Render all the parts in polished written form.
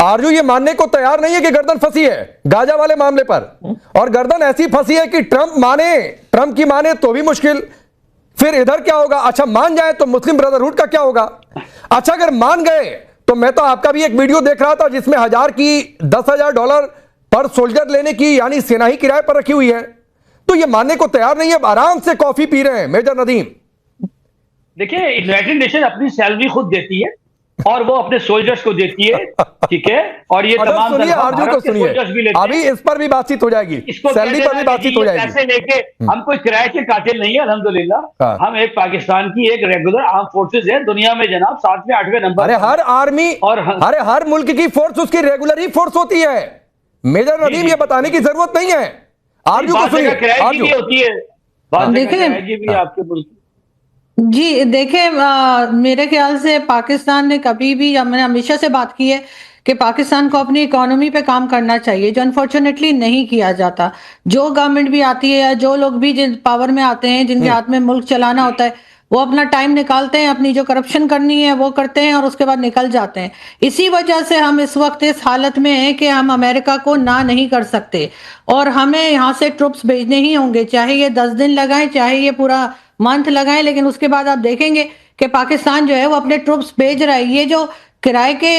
आरजू ये मानने को तैयार नहीं है कि गर्दन फंसी है गाजा वाले मामले पर, और गर्दन ऐसी फंसी है कि ट्रंप की माने तो भी मुश्किल, फिर इधर क्या होगा? अच्छा मान जाए तो मुस्लिम ब्रदरहुड का क्या होगा? अच्छा अगर मान गए तो मैं तो आपका भी एक वीडियो देख रहा था जिसमें $10,000 पर सोल्जर लेने की यानी सेना ही किराए पर रखी हुई है, तो ये मानने को तैयार नहीं है, आराम से कॉफी पी रहे हैं मेजर नदीम। देखिए यूनाइटेड नेशन अपनी सैलरी खुद देती है और वो अपने सोल्जर्स को देती है, ठीक है, और ये तमाम सुनिए आरजू को सुनिए, अभी इस पर भी बातचीत हो जाएगी, सैलरी पर भी बातचीत हो जाएगी। पैसे लेके हम कोई किराए के कातिल नहीं है अल्हम्दुलिल्लाह, हम एक पाकिस्तान की एक रेगुलर आर्म फोर्सेज है दुनिया में जनाब, 7वें 8वें नंबर। अरे हर आर्मी और हर मुल्क की फोर्स उसकी रेगुलर ही फोर्स होती है मेजर नदीम, ये बताने की जरूरत नहीं है। आरजू को सुनिए, आरजू होती है, देखिए आपके मुल्क जी, देखिए मेरे ख्याल से पाकिस्तान ने कभी भी, हमने हमेशा से बात की है कि पाकिस्तान को अपनी इकोनॉमी पे काम करना चाहिए, जो अनफॉर्चुनेटली नहीं किया जाता। जो गवर्नमेंट भी आती है या जो लोग भी जिन पावर में आते हैं, जिनके हाथ में मुल्क चलाना होता है, वो अपना टाइम निकालते हैं, अपनी जो करप्शन करनी है वो करते हैं और उसके बाद निकल जाते हैं। इसी वजह से हम इस वक्त इस हालत में हैं कि हम अमेरिका को ना नहीं कर सकते और हमें यहाँ से ट्रुप्स भेजने ही होंगे, चाहे ये 10 दिन लगाएं, चाहे ये पूरा मंथ लगाएं, लेकिन उसके बाद आप देखेंगे कि पाकिस्तान जो है वो अपने ट्रुप्स भेज रहा है। ये जो किराए के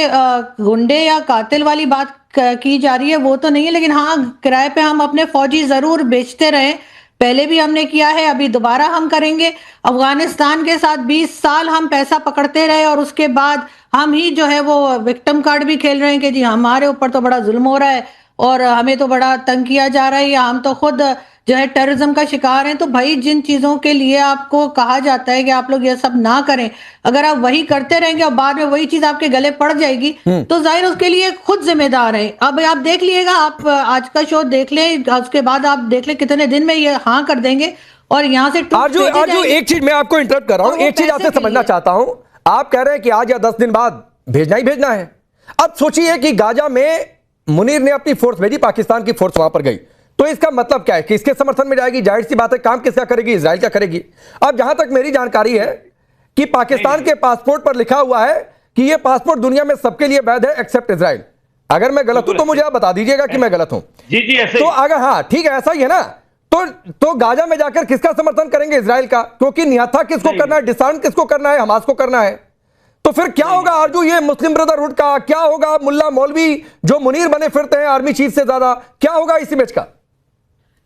गुंडे या कातिल वाली बात की जा रही है वो तो नहीं है, लेकिन हाँ किराए पे हम अपने फौजी जरूर बेचते रहे, पहले भी हमने किया है, अभी दोबारा हम करेंगे। अफगानिस्तान के साथ 20 साल हम पैसा पकड़ते रहे और उसके बाद हम ही जो है वो विक्टिम कार्ड भी खेल रहे हैं कि जी हमारे ऊपर तो बड़ा जुल्म हो रहा है और हमें तो बड़ा तंग किया जा रहा है, या हम तो खुद जो है टेररिज्म का शिकार हैं। तो भाई जिन चीजों के लिए आपको कहा जाता है कि आप लोग ये सब ना करें, अगर आप वही करते रहेंगे और बाद में वही चीज आपके गले पड़ जाएगी तो जाहिर उसके लिए खुद जिम्मेदार है। अब आप देख लीजिएगा, आप आज का शो देख लें, उसके बाद आप देख लें कितने दिन में ये हाँ कर देंगे और यहाँ से आरजू एक चीज मैं आपको इंटरप्ट कर रहा हूँ, एक चीज आपसे समझना चाहता हूँ। आप कह रहे हैं कि आज या 10 दिन बाद भेजना ही भेजना है। अब सोचिए कि गाजा में मुनीर ने अपनी फोर्स भेजी, पाकिस्तान की फोर्स वहां पर गई, तो इसका मतलब क्या है? किसके समर्थन में जाएगी? जाहिर सी बात है काम किसका करेगी? इजराइल का करेगी। अब जहां तक मेरी जानकारी है कि पाकिस्तान के पासपोर्ट पर लिखा हुआ है कि यह पासपोर्ट दुनिया में सबके लिए वैध है एक्सेप्ट इजराइल। अगर मैं गलत हूं तो मुझे आप बता दीजिएगा कि मैं गलत हूं। जी ऐसे तो अगर हाँ ठीक है ऐसा ही है ना, तो गाजा में जाकर किसका समर्थन करेंगे? इजराइल का, क्योंकि निहत्था किसको करना है, डिसआर्म किसको करना है? हमास को करना है। तो फिर क्या होगा आरजू ये मुस्लिम ब्रदरहुड का? क्या होगा मुल्ला मौलवी जो मुनीर बने फिरते हैं आर्मी चीफ से ज्यादा, क्या होगा इस इमेज का?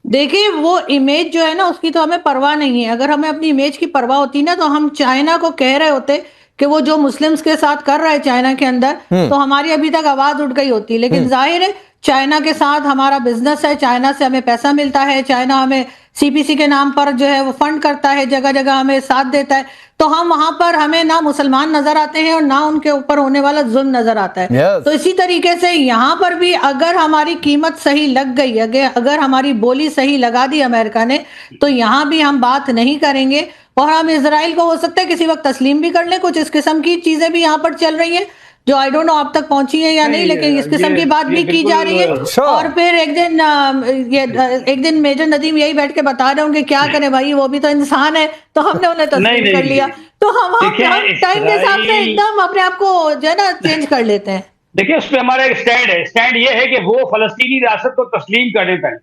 देखिए वो इमेज जो है ना उसकी तो हमें परवाह नहीं है। अगर हमें अपनी इमेज की परवाह होती ना तो हम चाइना को कह रहे होते कि वो जो मुस्लिम्स के साथ कर रहा है चाइना के अंदर, तो हमारी अभी तक आवाज उठ गई होती। लेकिन जाहिर है चाइना के साथ हमारा बिजनेस है, चाइना से हमें पैसा मिलता है, चाइना हमें सीपीसी के नाम पर जो है वो फंड करता है, जगह जगह हमें साथ देता है, तो हम वहां पर हमें ना मुसलमान नजर आते हैं और ना उनके ऊपर होने वाला जुल्म नजर आता है। तो इसी तरीके से यहाँ पर भी अगर हमारी कीमत सही लग गई, अगर हमारी बोली सही लगा दी अमेरिका ने, तो यहाँ भी हम बात नहीं करेंगे और हम इजराइल को हो सकता है किसी वक्त तस्लीम भी कर लें। कुछ इस किस्म की चीजें भी यहाँ पर चल रही हैं जो आई डोंट नो आप तक पहुंची है या नहीं, लेकिन इस किस्म की बात भी की जा रही है। और फिर एक दिन मेजर नदीम यही बैठ के बता रहे होंगे क्या करें भाई, वो भी तो इंसान है, तो हमने उन्हें तस्लीम कर लिया। तो हम टाइम के हिसाब से एकदम अपने आप को जो है ना चेंज कर लेते हैं। देखिए उस पर हमारा एक स्टैंड है, स्टैंड ये है कि वो फलस्तीनी रियासत को तस्लीम कर देता है।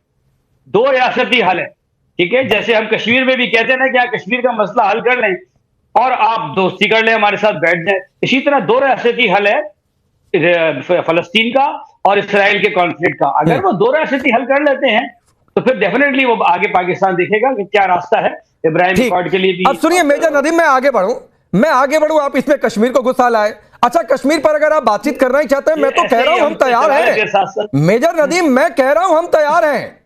2 रियासती हल है, ठीक है, जैसे हम कश्मीर में भी कहते हैं ना कि आप कश्मीर का मसला हल कर लें और आप दोस्ती कर लें, हमारे साथ बैठ जाए। इसी तरह 2 रियासती हल है फलस्तीन का और इसराइल के कॉन्फ्लिक्ट का। अगर वो 2 रियासती हल कर लेते हैं तो फिर डेफिनेटली वो आगे पाकिस्तान देखेगा कि क्या रास्ता है इब्राहिम अकॉर्ड के लिए भी। अब सुनिए मेजर नदीम, मैं आगे बढ़ूं, आप इसमें कश्मीर को गुस्सा लाए। अच्छा कश्मीर पर अगर आप बातचीत करना ही चाहते हैं, मैं तो कह रहा हूं हम तैयार हैं मेजर नदीम, मैं कह रहा हूं हम तैयार हैं।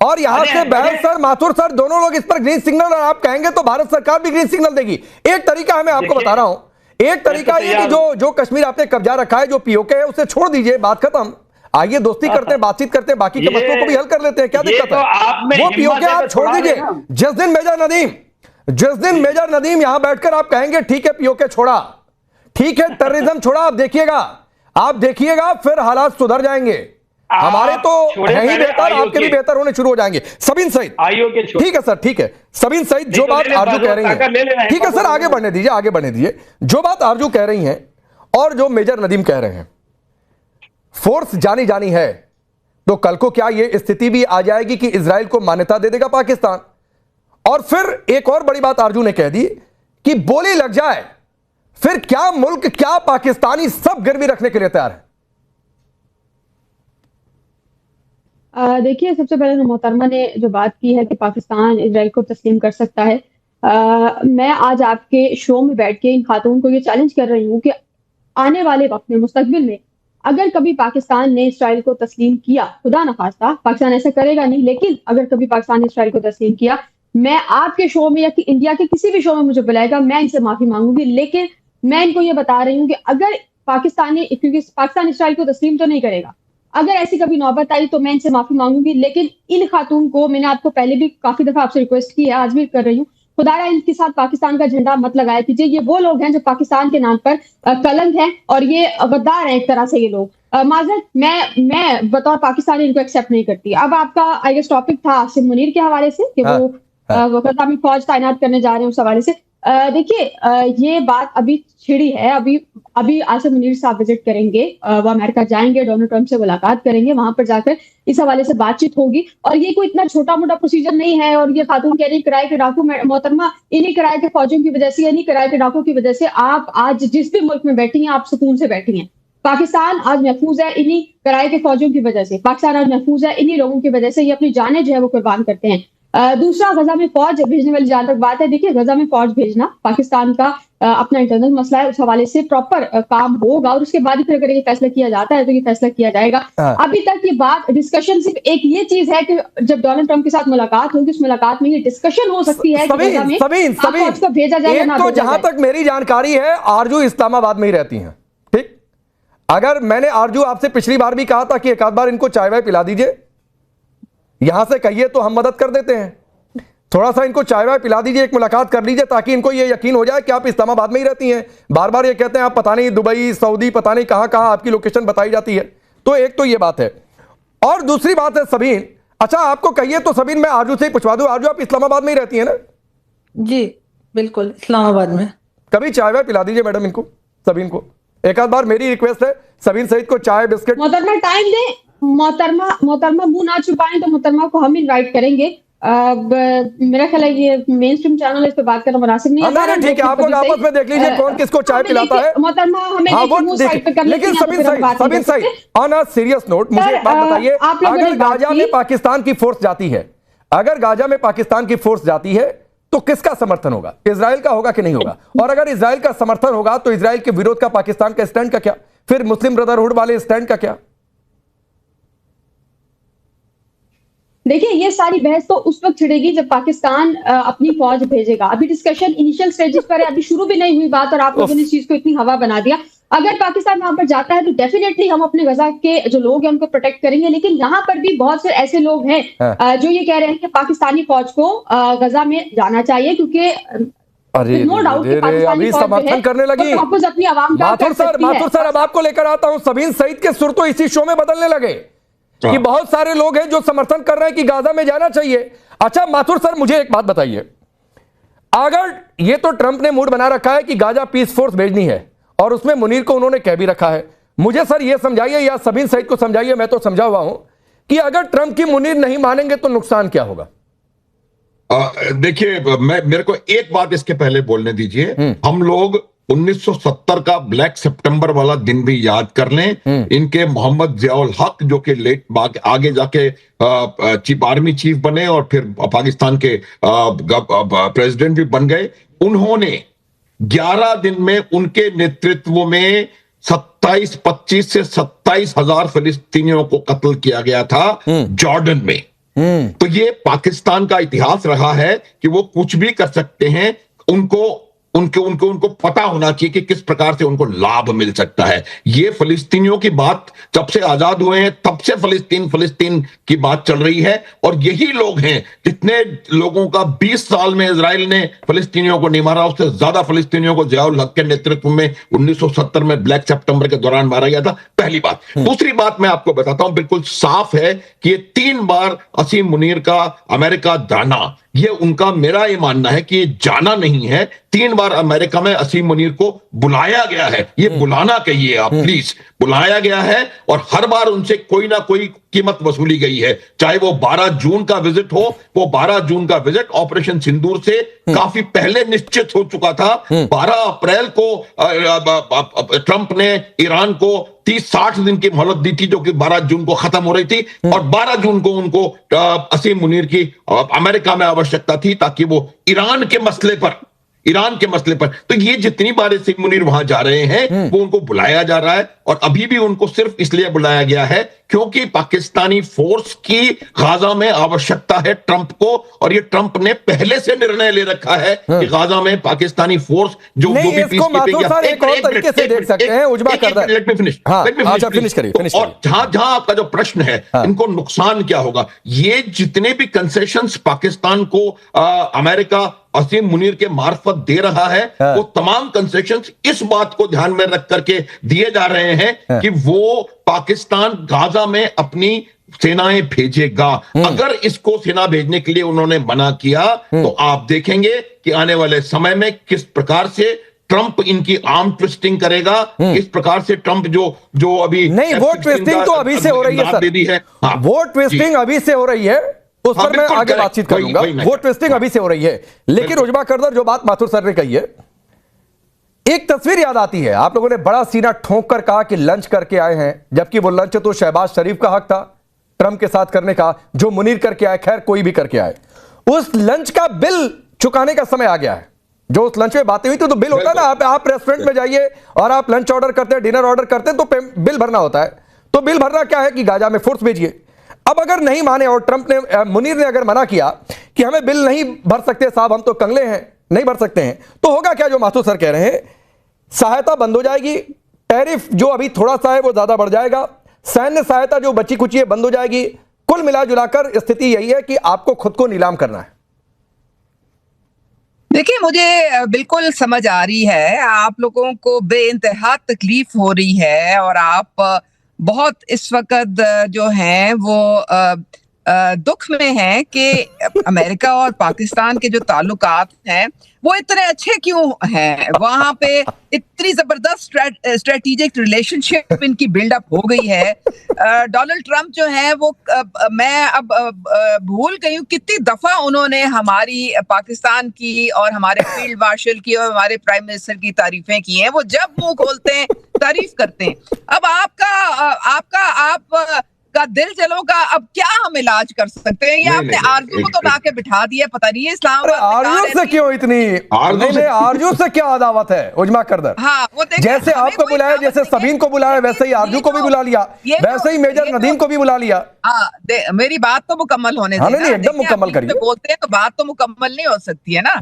और यहां से बहल सर, माथुर सर दोनों लोग इस पर ग्रीन सिग्नल, और आप कहेंगे तो भारत सरकार भी ग्रीन सिग्नल देगी। एक तरीका है, मैं आपको बता रहा हूं, एक तरीका ये कि जो कश्मीर आपने कब्जा रखा है, जो पीओके है, उसे छोड़ दीजिए, बात खत्म। आइए दोस्ती करते हैं, बातचीत करते हैं, बाकी के मसलों को भी हल कर लेते हैं, क्या दिक्कत है? वो पीओके आप छोड़ दीजिए। जिस दिन मेजर नदीम यहां बैठकर आप कहेंगे ठीक है पीओके छोड़ा, ठीक है टेररिज्म छोड़ा, आप देखिएगा फिर हालात सुधर जाएंगे। हमारे तो है ही बेहतर, आपके भी बेहतर होने शुरू हो जाएंगे। सबीन सईद, ठीक है सर, ठीक है सबीन सईद, जो बात आरजू कह रही है, ठीक है सर आगे बढ़ने दीजिए, जो बात आरजू कह रही हैं और जो मेजर नदीम कह रहे हैं, फोर्स जानी जानी है, तो कल को क्या यह स्थिति भी आ जाएगी कि इजराइल को मान्यता दे देगा पाकिस्तान? और फिर एक और बड़ी बात आरजू ने कह दी कि बोली लग जाए, फिर क्या मुल्क, क्या पाकिस्तानी सब गिरवी रखने के लिए तैयार है? देखिए, सबसे पहले तो मोहतरमा ने जो बात की है कि पाकिस्तान इजराइल को तस्लीम कर सकता है, मैं आज आपके शो में बैठ के इन खातून को ये चैलेंज कर रही हूँ कि आने वाले वक्त में, मुस्तकबिल में, अगर कभी पाकिस्तान ने इसराइल को तस्लीम किया, खुदा न खास्ता, पाकिस्तान ऐसा करेगा नहीं, लेकिन अगर कभी पाकिस्तान ने इसराइल को तस्लीम किया, मैं आपके शो में या कि इंडिया के किसी भी शो में मुझे बुलाएगा, मैं इनसे माफी मांगूंगी। लेकिन मैं इनको ये बता रही हूँ कि अगर पाकिस्तानी, क्योंकि पाकिस्तान इसराइल को तस्लीम तो नहीं करेगा, अगर ऐसी कभी नौबत आई तो मैं इनसे माफी मांगूंगी। लेकिन इन खातून को, मैंने आपको पहले भी काफी दफा आपसे रिक्वेस्ट की है, आज भी कर रही हूँ, खुदारा इनके साथ पाकिस्तान का झंडा मत लगाया कीजिए। ये वो लोग हैं जो पाकिस्तान के नाम पर कलंक हैं और ये गद्दार हैं एक तरह से ये लोग। माजरत, मैं बतौर पाकिस्तानी इनको एक्सेप्ट नहीं करती। अब आपका आई गेस टॉपिक था आसिम मुनीर के हवाले से कि वो कौमी फौज तैनात करने जा रहे हैं, उस हवाले से देखिए, ये बात अभी छिड़ी है। अभी आसिम मुनीर साहब विजिट करेंगे, वो अमेरिका जाएंगे, डोनाल्ड ट्रंप से मुलाकात करेंगे, वहां पर जाकर इस हवाले से बातचीत होगी। और ये कोई इतना छोटा मोटा प्रोसीजर नहीं है। और ये खातून कह रही किराए के डाकू, मोहतरमा, इन्हीं किराए के फौजियों की वजह से, इन्हीं किराए के डाकू की वजह से आप आज जिस भी मुल्क में बैठी हैं, आप सुकून से बैठी हैं। पाकिस्तान आज महफूज है इन्हीं किराए के फौजियों की वजह से। पाकिस्तान आज महफूज है इन्हीं लोगों की वजह से। ये अपनी जानें जो है वो कुर्बान करते हैं। दूसरा, गजा में फौज भेजने वाली जहां तक बात है, देखिए, गजा में फौज भेजना पाकिस्तान का अपना इंटरनल मसला है, उस हवाले से प्रॉपर काम होगा और उसके बाद ही फिर अगर ये फैसला किया जाता है तो ये फैसला किया जाएगा। अभी तक ये बात, डिस्कशन सिर्फ एक ये चीज है कि जब डोनाल्ड ट्रंप के साथ मुलाकात होगी, उस मुलाकात में ये डिस्कशन हो सकती है कि गजा में फौज को भेजा जाएगा ना। तो जहां तक मेरी जानकारी है, आरजू इस्लामाबाद में ही रहती हैं, ठीक? अगर मैंने आरजू आपसे पिछली बार भी कहा था कि एक आध बार इनको चाय वाय पिला दीजिए, यहां से कहिए तो हम मदद कर देते हैं, थोड़ा सा इनको चाय वाय पिला दीजिए, एक मुलाकात कर लीजिए, ताकि इनको ये यकीन हो जाए कि आप इस्लामाबाद में ही रहती हैं। बार बार ये कहते हैं आप पता नहीं दुबई, सऊदी, पता नहीं कहां कहां आपकी लोकेशन बताई जाती है। तो एक तो ये बात है, और दूसरी बात है सबीन, अच्छा आपको कहिए तो सबीन, मैं आरजू से ही पूछवा दूं, आरजू आप इस्लामाबाद में ही रहती है ना? जी बिल्कुल, इस्लामाबाद में। कभी चाय वाय पिला दीजिए मैडम इनको, सबीन को, एक आध बार मेरी रिक्वेस्ट है, सबीन सईद को चाय बिस्किट। मोहतरमा टाइम दे, मोहतरमा मुंह ना छुपाएं तो मोहतरमा को हम इनवाइट करेंगे। मेरा ख्याल है ये मेन स्ट्रीम चैनल, इस पे बात करना मुनासिब नहीं है। ठीक है, आप लोग आपस में देख लीजिए कौन किसको चाय पिलाता है। मोहतरमा हमें लेकिन Sabeen Saeed, on a serious note, मुझे एक बात बताइए, अगर गाजा में पाकिस्तान की फोर्स जाती है, अगर गाजा में पाकिस्तान की फोर्स जाती है तो किसका समर्थन होगा? इजराइल का होगा कि नहीं होगा? और अगर इजराइल का समर्थन होगा तो इजराइल के विरोध का पाकिस्तान का स्टैंड का क्या? फिर मुस्लिम ब्रदरहुड वाले स्टैंड का क्या? देखिए, ये सारी बहस तो उस वक्त छिड़ेगी जब पाकिस्तान अपनी फौज भेजेगा। अभी डिस्कशन इनिशियल स्टेजेस पर है, अभी शुरू भी नहीं हुई बात और आप लोगों ने इस चीज को इतनी हवा बना दिया। अगर पाकिस्तान वहां पर जाता है तो डेफिनेटली हम अपने गजा के जो लोग हैं उनको प्रोटेक्ट करेंगे। लेकिन यहाँ पर भी बहुत से ऐसे लोग हैं जो ये कह रहे हैं कि पाकिस्तानी फौज को गजा में जाना चाहिए, क्योंकि नो डाउट अभी समर्थन करने लगी अपनी आवाम। माथुर सर, अब आपको लेकर आता हूं, सबीन सईद के सुर तो इसी शो में बदलने लगे कि बहुत सारे लोग हैं जो समर्थन कर रहे हैं कि गाजा में जाना चाहिए। अच्छा माथुर सर, मुझे एक बात बताइए, अगर ये तो ट्रंप ने मूड बना रखा है कि गाजा पीस फोर्स भेजनी है और उसमें मुनीर को उन्होंने कह भी रखा है, मुझे सर ये समझाइए या सबीन सईद को समझाइए, मैं तो समझा हुआ हूं कि अगर ट्रंप की मुनीर नहीं मानेंगे तो नुकसान क्या होगा? देखिए, मेरे को एक बात इसके पहले बोलने दीजिए। हम लोग 1970 का ब्लैक सितंबर वाला दिन भी याद कर लें। इनके मोहम्मद जियाउल हक, जो कि आगे जाके आर्मी चीफ बने और फिर पाकिस्तान के प्रेसिडेंट भी बन गए, उन्होंने 11 दिन में उनके नेतृत्व में 25 से 27 हजार फिलिस्तीनियों को कत्ल किया गया था जॉर्डन में। तो ये पाकिस्तान का इतिहास रहा है कि वो कुछ भी कर सकते हैं। उनको पता होना चाहिए कि किस प्रकार से उनको लाभ मिल सकता है। ये फिलिस्तीनियों की बात जब से आजाद हुए हैं तब से फिलिस्तीन की बात चल रही है, और यही लोग हैं जितने लोगों का 20 साल में इजराइल ने फिलिस्तीनियों को नहीं मारा, उससे ज्यादा फिलिस्तीनियों को जियाउल हक के नेतृत्व में 1970 में ब्लैक सितंबर के दौरान मारा गया था। पहली बात। दूसरी बात मैं आपको बताता हूं, बिल्कुल साफ है कि ये 3 बार असीम मुनीर का अमेरिका जाना, ये उनका, मेरा ये मानना है कि ये जाना नहीं है, 3 बार अमेरिका में असीम मुनीर को बुलाया गया है, ये बुलाना कहिए आप प्लीज, बुलाया गया है और हर बार उनसे कोई ना कोई कीमत वसूली गई है। चाहे वो 12 जून का विजिट हो, वो 12 जून का विजिट ऑपरेशन सिंदूर से काफी पहले निश्चित हो चुका था। 12 अप्रैल को ट्रंप ने ईरान को 30-60 दिन की मोहलत दी थी, जो कि 12 जून को खत्म हो रही थी, और 12 जून को उनको असीम मुनीर की अमेरिका में आवश्यकता थी ताकि वो ईरान के मसले पर, तो ये जितनी बार असीम मुनीर वहां जा रहे हैं वो उनको बुलाया जा रहा है, और अभी भी उनको सिर्फ इसलिए बुलाया गया है क्योंकि पाकिस्तानी फोर्स की गाजा में आवश्यकता है ट्रंप को, और ये ट्रंप ने पहले से निर्णय ले रखा है कि गाजा में पाकिस्तानी फोर्स जो भी एक और तरीके से देख सकते हैं। उजमा करदा, लेट मी फिनिश, फिनिश करिए। और जहां आपका जो प्रश्न है इनको नुकसान क्या होगा, ये जितने भी कंसेशंस पाकिस्तान को अमेरिका असीम मुनीर के मार्फत दे रहा है, वो तमाम कंसेशंस इस बात को ध्यान में रख करके दिए जा रहे हैं कि वो पाकिस्तान गाजा में अपनी सेनाएं भेजेगा। अगर इसको सेना भेजने के लिए उन्होंने मना किया तो आप देखेंगे कि आने वाले समय में किस प्रकार से ट्रंप इनकी आर्म ट्विस्टिंग करेगा, इस प्रकार से ट्रंप जो अभी नहीं, वो ट्विस्टिंग तो अभी से हो रही है सर, वो ट्विस्टिंग अभी से हो रही है, उस पर मैं आगे बातचीत करूंगा। वो ट्विस्टिंग अभी से हो रही है, लेकिन उजमा करदर जो बात माथुर सर ने कही है, एक तस्वीर याद आती है। आप लोगों ने बड़ा सीना ठोंक कर कहा कि लंच करके आए हैं, जबकि वो लंच तो शहबाज शरीफ का हक था ट्रंप के साथ करने का, जो मुनीर करके आए, खैर कोई भी करके आए। उस लंच का बिल चुकाने का समय आ गया है। जो उस लंच में बातें हुई थी तो बिल होता है ना, आप रेस्टोरेंट में जाइए और आप लंच ऑर्डर करते हैं, डिनर ऑर्डर करते हैं, तो बिल भरना होता है। तो बिल भरना क्या है कि गाजा में फोर्स भेजिए। अब अगर नहीं माने और ट्रंप ने, मुनीर ने अगर मना किया कि हमें बिल नहीं भर सकते साहब, हम तो कंगले हैं, नहीं भर सकते हैं, तो होगा क्या जो माथुर सर कह रहे हैं, सहायता बंद हो जाएगी, टैरिफ जो अभी थोड़ा सा है वो ज्यादा बढ़ जाएगा, सैन्य सहायता जो बची कुची है बंद हो जाएगी। कुल मिला जुलाकर स्थिति यही है कि आपको खुद को नीलाम करना है। देखिए, मुझे बिल्कुल समझ आ रही है, आप लोगों को बेइंतहा तकलीफ हो रही है और आप बहुत इस वक्त जो है वो दुख में है कि अमेरिका और पाकिस्तान के जो ताल्लुकात हैं वो इतने अच्छे क्यों हैं, वहां पे इतनी जबरदस्त स्ट्रेटेजिक रिलेशनशिप इनकी बिल्डअप हो गई है। डोनाल्ड ट्रंप जो है वो मैं अब भूल गई हूँ कितनी दफा उन्होंने हमारी पाकिस्तान की और हमारे फील्ड मार्शल की और हमारे प्राइम मिनिस्टर की तारीफें की हैं। वो जब मुंह खोलते हैं तारीफ करते हैं। अब आपका दिल जलोगा, अब क्या हम इलाज कर सकते हैं? ये आपने आरजू को तो लाके बिठा दिया, पता नहीं है इस्लामाबाद आरजू से क्यों इतनी आरजू से क्या अदावत है उजमा करदर? हाँ, वो जैसे आपको बुलाया, जैसे सबीन को बुलाया, वैसे ही आरजू को भी बुला लिया, वैसे ही मेजर नदीम को भी बुला लिया। हाँ, मेरी बात तो मुकम्मल होने देना। नहीं, एकदम मुकम्मल करिए। बोलते हैं तो बात तो मुकम्मल नहीं हो सकती है ना।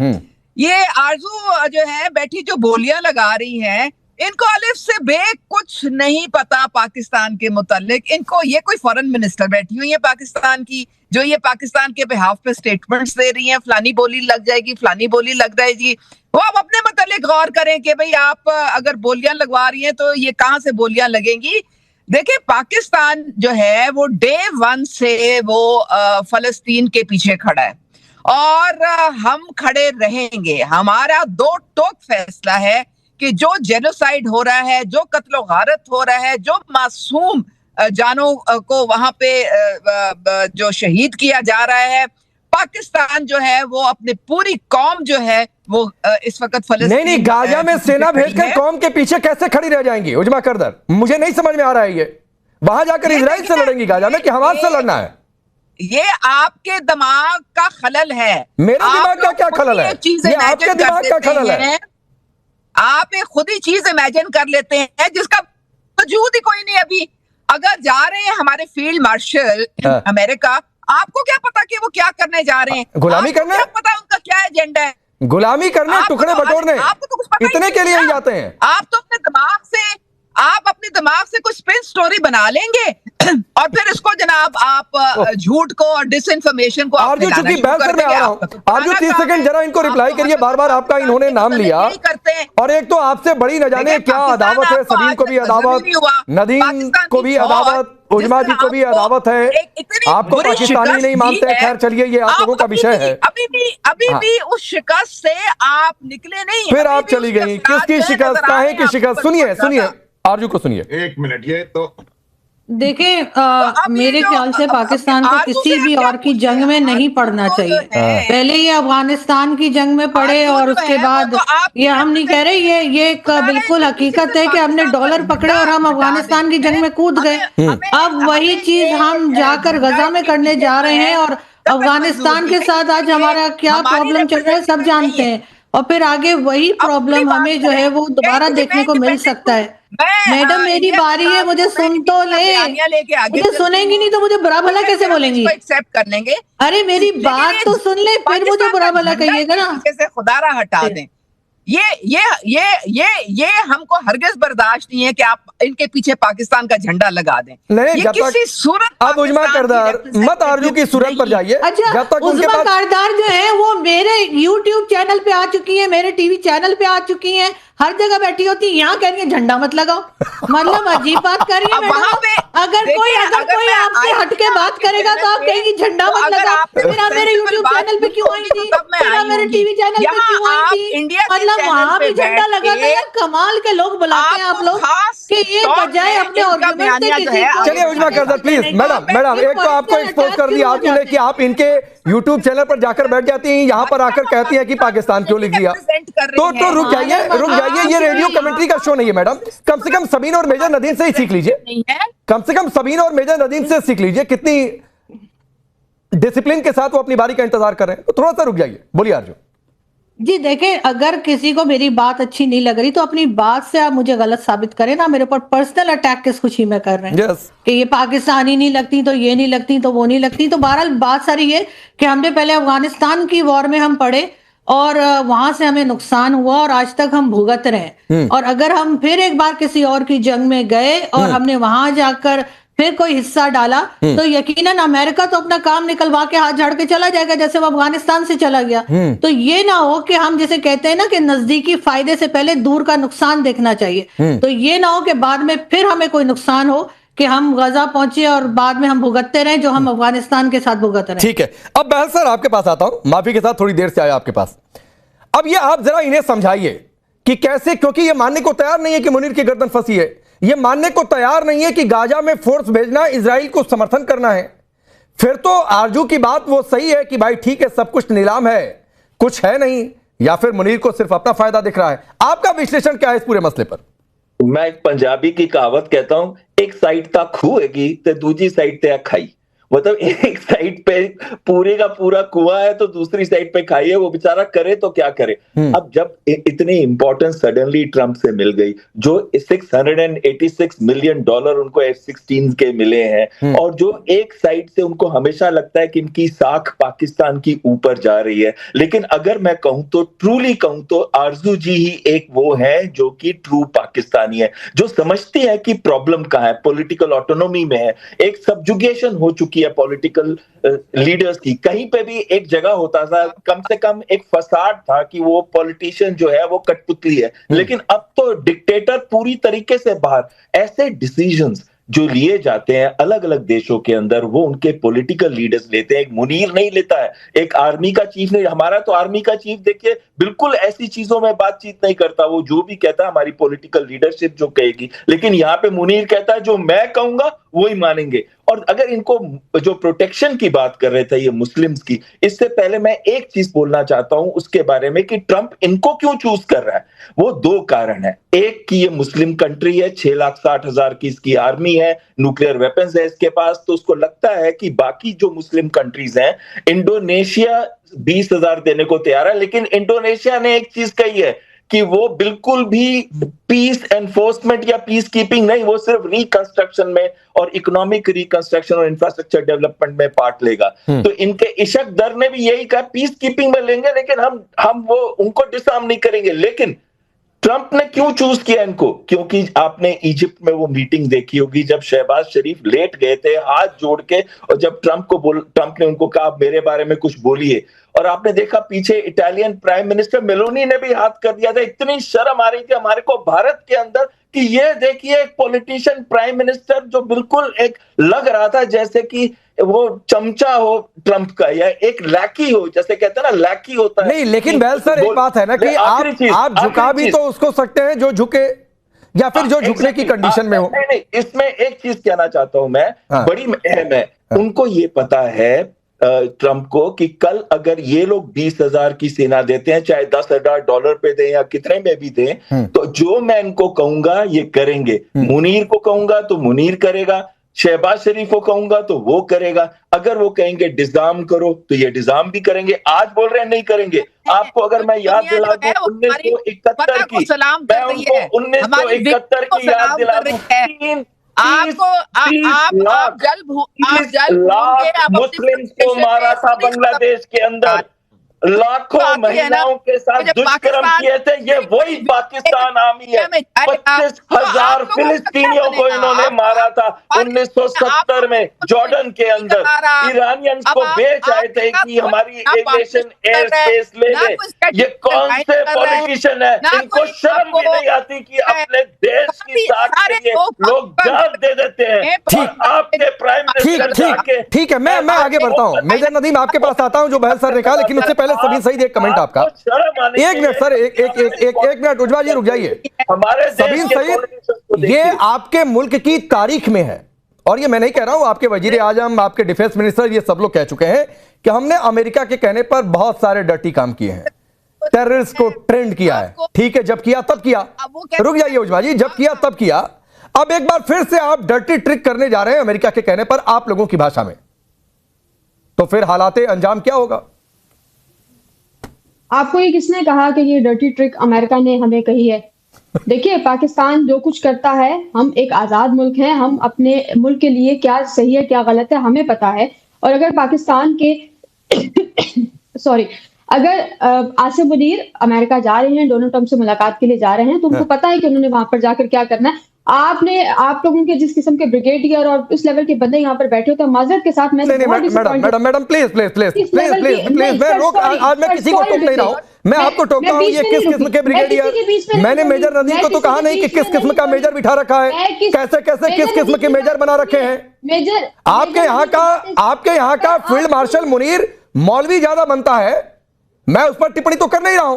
ये आरजू जो है बैठी जो बोलियां लगा रही हैं, इनको अलिफ से बे कुछ नहीं पता पाकिस्तान के मुतालिक। इनको ये कोई फॉरेन मिनिस्टर बैठी हुई है पाकिस्तान की, जो ये पाकिस्तान के बिहाफ पे स्टेटमेंट्स दे रही हैं, फलानी बोली लग जाएगी, फलानी बोली लग जाएगी। वो आप अपने मुतालिक गौर करें कि भाई आप अगर बोलियां लगवा रही हैं तो ये कहाँ से बोलियां लगेंगी। देखिए, पाकिस्तान जो है वो डे 1 से वो फलस्तीन के पीछे खड़ा है और हम खड़े रहेंगे। हमारा दो टोक फैसला है कि जो जेनोसाइड हो रहा है, जो कत्ल गारत हो रहा है, जो मासूम जानों को वहां पे जो शहीद किया जा रहा है, पाकिस्तान जो है वो अपनी पूरी कौम जो है वो इस वक्त फलस्तीन नहीं, गाजा में सेना भेजकर कौम के पीछे कैसे खड़ी रह जाएंगी उजमा करदर? मुझे नहीं समझ में आ रहा है ये। वहां जाकर इजराइल से लड़ेंगी गाजा में कि हमारे से लड़ना है? ये आपके दिमाग का खलल है। मेरे दिमाग का क्या खलल है? ये आपके दिमाग का खलल है। आप एक खुद ही चीज इमेजिन कर लेते हैं जिसका वजूद ही कोई नहीं। अभी अगर जा रहे हैं हमारे फील्ड मार्शल अमेरिका, आपको क्या पता कि वो क्या करने जा रहे हैं? गुलामी करने? क्या पता उनका क्या एजेंडा है? गुलामी करने, टुकड़े बटोरने, इतने के लिए ही जाते हैं। आप तो अपने दिमाग से कुछ स्पिन स्टोरी बना लेंगे और फिर इसको जनाब आप झूठ को और डिसइंफॉर्मेशन को आरजू, चूंकि बैठकर मैं आ रहा हूं, आरजू 30 सेकंड जरा इनको रिप्लाई करिए। बार बार आपका इन्होंने नाम लिया और एक तो आपसे बड़ी न जाने क्या अदावत है, सबीन को भी अदावत, नदीम को भी अदावत, उजमा जी को भी अदावत है, आपको पाकिस्तानी नहीं मानते हैं, खैर चलिए ये आप लोगों का विषय है। अभी भी उस शिकस्त से आप निकले नहीं, फिर आप चली गई, किसकी शिकस्त, काहे की शिकस्त? सुनिए आरजू को सुनिए। एक मिनट, ये तो देखिए मेरे ख्याल से पाकिस्तान को किसी भी और की जंग में नहीं पड़ना चाहिए। पहले ये अफगानिस्तान की जंग में पड़े और उसके बाद ये हम नहीं कह रहे, ये एक बिल्कुल हकीकत है कि हमने डॉलर पकड़े और हम अफगानिस्तान की जंग में कूद गए। अब वही चीज हम जाकर गजा में करने जा रहे हैं और अफगानिस्तान के साथ आज हमारा क्या प्रॉब्लम चल रहा है सब जानते हैं, और फिर आगे वही प्रॉब्लम हमें जो है वो दोबारा देखने को मिल सकता है। मैडम मेरी बारी है, मुझे सुन तो ले, मुझे सुनेंगी नहीं तो मुझे बुरा भला कैसे बोलेंगी? एक्सेप्ट कर लेंगे। अरे मेरी बात तो सुन ले, फिर मुझे बुरा भला कहिएगा ना। से खुदारा हटा दें, ये हमको हरगिज बर्दाश्त नहीं है कि आप इनके पीछे पाकिस्तान का झंडा लगा दें। नहीं, ये किसी सूरत आप उजमा करदार मत आरजू की सूरत पर जाइए। अच्छा, जब तक उजमा करदार जो है वो मेरे YouTube चैनल पे आ चुकी है, मेरे टीवी चैनल पे आ चुकी हैं, हर जगह बैठी होती है, यहाँ कह रही है झंडा मत लगाओ। मतलब अजीब बात कर रही है मैडम। अगर कोई आपसे हटके बात करेगा तो आप कहेंगी झंडा मत लगाओ। फिर आप मेरे YouTube चैनल पे क्यों आई थी? फिर आप मेरे टीवी चैनल पे क्यों आई थी? मतलब वहां भी झंडा लगा था यार। कमाल के लोग बुलाते हैं आप लोग कि ये बजाय अपने आर्गुमेंट से किसी को। चलिए उजमा करदार प्लीज, मैडम एक तो आपको एक्सपोज कर दिया आपने कि आप इनके YouTube चैनल पर जाकर बैठ जाती हैं, यहाँ पर आकर कहती है कि पाकिस्तान क्यों लिख दिया। तो रुक जाइए, ये रेडियो कमेंट्री का शो नहीं है मैडम। कम से कम सबीन और मेजर नदीम से ही सीख लीजिए, कम से कम सबीन और मेजर नदीम से सीख लीजिए कितनी डिसिप्लिन के साथ वो अपनी बारी का इंतजार कर रहे हैं। तो थोड़ा सा रुक जाइए, बोलिए अर्जुन जी। देखें, अगर किसी को मेरी बात अच्छी नहीं लग रही तो अपनी बात से आप मुझे गलत साबित करें ना, मेरे ऊपर पर्सनल अटैक किस खुशी में कर रहे हैं। yes. कि ये पाकिस्तानी नहीं लगती तो ये नहीं लगती तो वो नहीं लगती। तो बहरहाल बात सारी ये कि हमने पहले अफगानिस्तान की वॉर में हम पड़े और वहां से हमें नुकसान हुआ और आज तक हम भुगत रहे हैं। और अगर हम फिर एक बार किसी और की जंग में गए और हमने वहां जाकर फिर कोई हिस्सा डाला तो यकीनन अमेरिका तो अपना काम निकलवा के हाथ झाड़ के चला जाएगा, जैसे वो अफगानिस्तान से चला गया। तो ये ना हो कि हम जैसे कहते हैं ना कि नजदीकी फायदे से पहले दूर का नुकसान देखना चाहिए। तो ये ना हो कि बाद में फिर हमें कोई नुकसान हो कि हम गजा पहुंचे और बाद में हम भुगतते रहे जो हम अफगानिस्तान के साथ भुगत रहे। ठीक है, अब बहल सर आपके पास आता हूं, माफी के साथ थोड़ी देर से आया आपके पास। अब ये आप जरा इन्हें समझाइए कि कैसे, क्योंकि ये मानने को तैयार नहीं है कि मुनीर की गर्दन फंसी है, ये मानने को तैयार नहीं है कि गाजा में फोर्स भेजना इजराइल को समर्थन करना है। फिर तो आरजू की बात वो सही है कि भाई ठीक है सब कुछ नीलाम है, कुछ है नहीं, या फिर मुनीर को सिर्फ अपना फायदा दिख रहा है। आपका विश्लेषण क्या है इस पूरे मसले पर? मैं एक पंजाबी की कहावत कहता हूं, एक साइड ता खूहेगी तो दूसरी साइड ते खाई। मतलब एक साइड पे पूरे का पूरा कुआं है तो दूसरी साइड पे खाई है, वो बेचारा करे तो क्या करे। अब जब इतनी इंपॉर्टेंस सडनली ट्रंप से मिल गई, जो $686 मिलियन उनको F-16 के मिले हैं, और जो एक साइड से उनको हमेशा लगता है कि इनकी साख पाकिस्तान की ऊपर जा रही है। लेकिन अगर मैं कहूं तो ट्रूली कहूं तो आरजू जी ही एक वो है जो कि ट्रू पाकिस्तानी है, जो समझती है कि प्रॉब्लम कहां है, पॉलिटिकल ऑटोनॉमी में है। एक सबजुगेशन हो चुकी है पॉलिटिकल लीडर्स की। कहीं पे भी एक जगह होता था, कम से कम एक फसाद था कि वो पॉलिटिशियन जो है वो कठपुतली है, लेकिन अब तो डिक्टेटर पूरी तरीके से बाहर। ऐसे डिसीजंस जो लिए जाते हैं अलग अलग देशों के अंदर, वो उनके पॉलिटिकल लीडर्स लेते हैं, एक मुनीर नहीं लेता है, एक आर्मी का चीफ नहीं। हमारा तो आर्मी का चीफ देखिए बिल्कुल ऐसी चीजों में बातचीत नहीं करता, वो जो भी कहता है हमारी पॉलिटिकल लीडरशिप जो कहेगी। लेकिन यहाँ पे मुनीर कहता है जो मैं कहूंगा वो ही मानेंगे। और अगर इनको जो प्रोटेक्शन की बात कर रहे थे ये मुस्लिम्स की, इससे पहले मैं एक चीज बोलना चाहता हूं उसके बारे में कि ट्रंप इनको क्यों चूज कर रहा है। वो दो कारण है, एक कि ये मुस्लिम कंट्री है, 6,60,000 की इसकी आर्मी है, न्यूक्लियर वेपन्स है इसके पास, तो उसको लगता है कि बाकी जो मुस्लिम कंट्रीज हैं, इंडोनेशिया 20,000 देने को तैयार है, लेकिन इंडोनेशिया ने एक चीज कही है कि वो बिल्कुल भी पीस एनफोर्समेंट या पीस कीपिंग नहीं, वो सिर्फ रिकंस्ट्रक्शन में और इकोनॉमिक रिकंस्ट्रक्शन और इंफ्रास्ट्रक्चर डेवलपमेंट में पार्ट लेगा। तो इनके इशक दर ने भी यही कहा पीस कीपिंग में लेंगे, लेकिन हम वो उनको डिसआर्म नहीं करेंगे। लेकिन ट्रंप ने क्यों चूज किया इनको? क्योंकि आपने इजिप्ट में वो मीटिंग देखी होगी जब शहबाज शरीफ लेट गए थे हाथ जोड़ के, और जब ट्रंप ने उनको कहा मेरे बारे में कुछ बोलिए, और आपने देखा पीछे इटालियन प्राइम मिनिस्टर मेलोनी ने भी हाथ कर दिया था। इतनी शर्म आ रही थी हमारे को भारत के अंदर कि ये देखिए एक पॉलिटिशियन प्राइम मिनिस्टर जो बिल्कुल एक लग रहा था जैसे कि वो चमचा हो ट्रंप का या एक लैकी हो, जैसे कहते हैं ना लैकी होता है। नहीं, लेकिन बहल सर एक बात है ना कि आप झुका भी तो उसको सकते हैं जो झुके या फिर जो झुकने की कंडीशन में हो। नहीं, इसमें एक चीज कहना चाहता हूं मैं, बड़ी अहम है। उनको ये पता है ट्रंप को कि कल अगर ये लोग 20,000 की सेना देते हैं, चाहे $10,000 पे दें या कितने में भी दें, तो जो मैं इनको कहूंगा ये करेंगे। मुनीर को कहूंगा तो मुनीर करेगा, शहबाज शरीफ को कहूंगा तो वो करेगा, अगर वो कहेंगे डिजाम करो तो ये डिजाम भी करेंगे। आज बोल रहे हैं नहीं करेंगे। आपको अगर मैं याद दिला दूं 1971 की, मैं उनको 1971 की याद दिला दूं, मुस्लिम को मारा था बांग्लादेश के अंदर, लाखों महिलाओं के साथ दुष्कर्म किए थे, ये वही पाकिस्तान आर्मी है। 25,000 फिलिस्तीनियों को इन्होंने मारा था 1970 में जॉर्डन के अंदर। ईरानियंस को बेच आए थे कि हमारी एविएशन एयर स्पेस ले ले। ये कौन से पॉलिटिशियन है, इनको शर्म भी नहीं आती कि अपने देश की साख के लिए लोग जान दे देते हैं। आपके प्राइम मिनिस्टर ठीक है, मैं आगे बढ़ता हूँ। मेजर नदीम आपके पास आता हूँ जो बहल सर ने कहा, लेकिन उससे पहले सबीन सईद एक कमेंट आपका। एक मिनट सर, एक मिनट उज्ज्वल जी रुक जाइए। सबीन सईद, ये आपके मुल्क की तारीख में है, और ये मैं नहीं कह रहा हूं, आपके वजीर आजम, आपके डिफेंस मिनिस्टर, ये सब लोग कह चुके हैं कि हमने अमेरिका के कहने पर बहुत सारे डर्टी काम किए हैं, टेररिस्ट को ट्रेंड किया है। ठीक है, जब किया तब किया। रुक जाइए उज्ज्वल जी, जब किया तब किया। अब एक बार फिर से आप डर्टी ट्रिक करने जा रहे हैं अमेरिका के कहने पर आप लोगों की भाषा में, तो फिर हालाते अंजाम क्या होगा? आपको ये किसने कहा कि ये डर्टी ट्रिक अमेरिका ने हमें कही है? देखिए, पाकिस्तान जो कुछ करता है, हम एक आजाद मुल्क हैं, हम अपने मुल्क के लिए क्या सही है क्या गलत है हमें पता है। और अगर पाकिस्तान के अगर आसिम मुनीर अमेरिका जा रहे हैं, डोनाल्ड ट्रंप से मुलाकात के लिए जा रहे हैं, तो उनको पता है कि उन्होंने वहां पर जाकर क्या करना है। आप लोगों के जिस किस्म के ब्रिगेडियर और उस लेवल के बंदे यहाँ पर बैठे होते हैं, माजरत के साथ मैं मैडम प्लीज मैं रोक, आज मैं किसी को टोक नहीं रहा हूँ, मैं आपको टोकता हूँ। ये किस किस्म के ब्रिगेडियर? मैंने मेजर नदीम को तो कहा नहीं कि किस किस्म का मेजर बिठा रखा है, कैसे किस किस्म के मेजर बना रखे हैं। मेजर आपके यहाँ का फील्ड मार्शल मुनीर मौलवी ज्यादा बनता है, मैं उस पर टिप्पणी तो कर नहीं रहा हूं,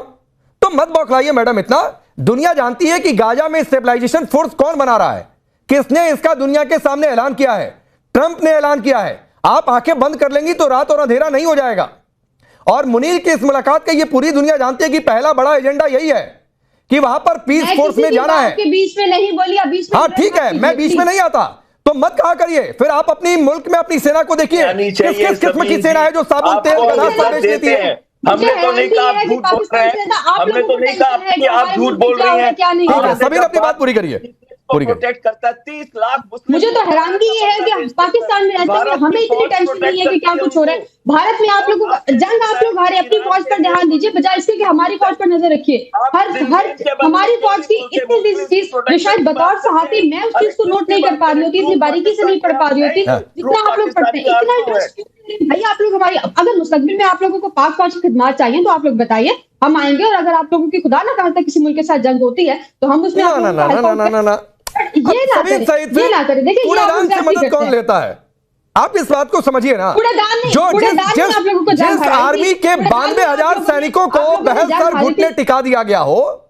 तो मत बौखलाइए मैडम इतना। दुनिया जानती है कि गाजा में स्टेबलाइजेशन फोर्स कौन बना रहा है, किसने इसका दुनिया के सामने ऐलान किया है? ट्रंप ने ऐलान किया है। आप आंखें बंद कर लेंगी तो रात और अंधेरा नहीं हो जाएगा। और मुनीर की इस मुलाकात का ये पूरी दुनिया जानती है कि पहला बड़ा एजेंडा यही है कि वहां पर पीस फोर्स में जाना है। बीच में नहीं बोलिए, हाँ ठीक है, मैं बीच में नहीं आता, तो मत कहा करिए। फिर आप अपनी मुल्क में अपनी सेना को देखिए, किस किस्म की सेना है जो साबुन तेल का संदेश देती है। हमने तो नहीं कहा आप झूठ बोल रहे हैं, हमने तो नहीं कहा कि आप झूठ बोल रहे हैं। सभी अपनी बात पूरी करिए। प्रोटेक्ट करता है 30 लाख मुस्लिम। मुझे तो हैरानगी ये है कि पाकिस्तान में रहते हुए हमें इतनी टेंशन नहीं है कि क्या कुछ हो रहा है भारत में। आप लोगों को जंग आप लोग हारे, अपनी फौज पर ध्यान दीजिए बजाय इसके कि हमारी फौज पर नजर रखिए। हर हमारी फौज की इतनी चीज जो शायद बतौर सहाफ़ी मैं उस चीज को नोट नहीं कर पा रही होती, इतनी बारीकी से नहीं पढ़ पा रही होती जितना आप लोग पढ़ते हैं। इतना इंटरेस्ट भैया आप लोग हमारी, अगर मुस्तकबिल में आप लोगों को पाक फौज की खिदमत चाहिए तो आप लोग बताइए, हम आएंगे। और अगर आप लोगों की खुदा ना कहता किसी मुल्क के साथ जंग होती है तो हम उसमें ये ना करें। देखिए कूड़ेदान से मदद कौन लेता है, आप इस बात को समझिए ना। जो जिस आर्मी के 92,000 सैनिकों को बहस कर घुटने टिका दिया गया हो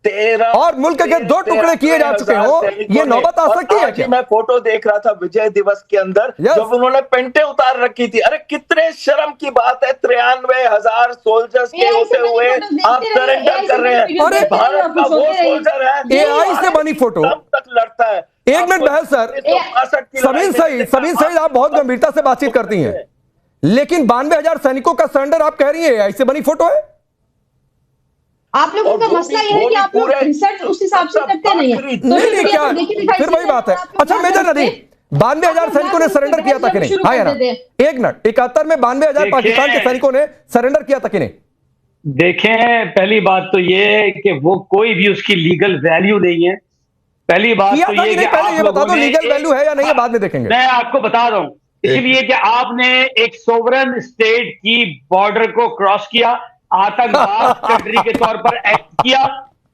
और मुल्क के 2 टुकड़े किए जा चुके हो, ये नौबत आ सकती है क्या? मैं फोटो देख रहा था विजय दिवस के अंदर जब उन्होंने पेंटे उतार रखी थी। अरे कितने शर्म की बात है, 93,000 सोल्जर्स के होते हुए आप सरेंडर कर रहे हैं। अरे भारत का वो सोल्जर है AI से बनी फोटो तक लड़ता है। एक मिनट बहस सर, सबीन सईद आप बहुत गंभीरता से बातचीत करती हैं, लेकिन 92,000 सैनिकों का सरेंडर आप कह रही है AI से बनी फोटो है। आप लोगों का मसला यह है कि आप लोग रिसर्च उस हिसाब से करते नहीं है। नहीं क्या फिर वही बात है। अच्छा मेजर नदीम, 92,000 सैनिकों ने सरेंडर किया था कि नहीं? हाँ या ना? एक मिनट, 71 में 92,000 पाकिस्तान के सैनिकों ने सरेंडर किया था कि नहीं? देखें, पहली बात तो ये है कि वो कोई भी उसकी लीगल वैल्यू नहीं है। पहली बात तो ये कि पहले ये बता दो लीगल वैल्यू है या नहीं है, बाद में देखेंगे। मैं आपको बता रहा हूं, इसलिए कि आपने एक सोवरेन स्टेट की बॉर्डर को क्रॉस किया, आतंकवाद कंट्री के तौर पर एक्ट किया,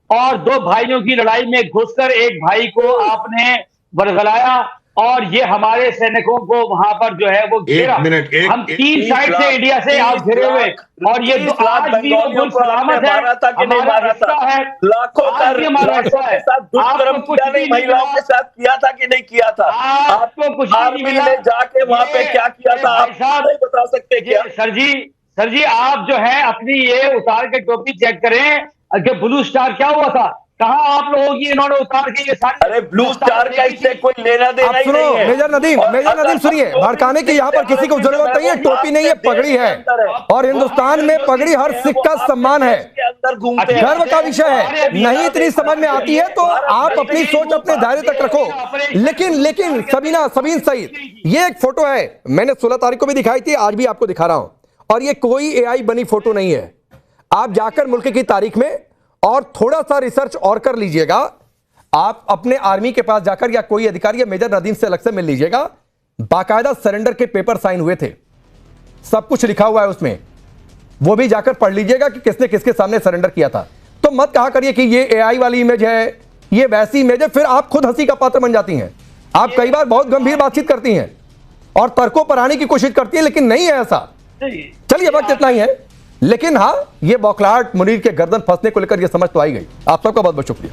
और दो भाइयों की लड़ाई में घुसकर एक भाई को आपने बरगलाया और ये हमारे सैनिकों को वहां पर जो है वो घेरा। हम 3 साइड से इंडिया से आप घिरे हुए और ये आज भी वो सलामत है, हमारा रास्ता है, लाखों का हमारा रास्ता है। दुष्कर्म किया नहीं, महिलाओं के साथ किया था कि नहीं किया था? आपको कुछ नहीं मिला, जाके वहां पे क्या किया था आप नहीं बता सकते क्या? सर जी आप जो है अपनी ये उतार के टोपी चेक करें कि ब्लू स्टार क्या हुआ था, कहां आप लोगों की इन्होंने उतार के ये सारे। अरे ब्लू स्टार का इससे कोई लेना देना ही नहीं है। मेजर नदीम सुनिए, भड़काने की यहाँ पर किसी को जरूरत नहीं है, टोपी नहीं है, पगड़ी है और हिंदुस्तान में पगड़ी हर सिख का सम्मान है, गर्व का विषय है। नहीं इतनी समझ में आती है तो आप अपनी सोच अपने दायरे तक रखो। लेकिन सबीन सईद, ये एक फोटो है, मैंने 16 तारीख को भी दिखाई थी, आज भी आपको दिखा रहा हूं, और ये कोई एआई बनी फोटो नहीं है। आप जाकर मुल्क की तारीख में और थोड़ा सा रिसर्च और कर लीजिएगा, आप अपने आर्मी के पास जाकर या कोई अधिकारी या मेजर नदीम से अलग से मिल लीजिएगा, बाकायदा सरेंडर के पेपर साइन हुए थे, सब कुछ लिखा हुआ है उसमें, वो भी जाकर पढ़ लीजिएगा कि किसने किसके सामने सरेंडर किया था। तो मत कहा करिए कि ये एआई वाली इमेज है, ये वैसी इमेज है, फिर आप खुद हंसी का पात्र बन जाती हैं। आप कई बार बहुत गंभीर बातचीत करती हैं और तर्कों पर आने की कोशिश करती है, लेकिन नहीं है ऐसा। चलिए वक्त इतना ही है, लेकिन हाँ, ये बौखलाहट मुनीर के गर्दन फंसने को लेकर ये समझ तो आई गई। आप सबका बहुत बहुत शुक्रिया।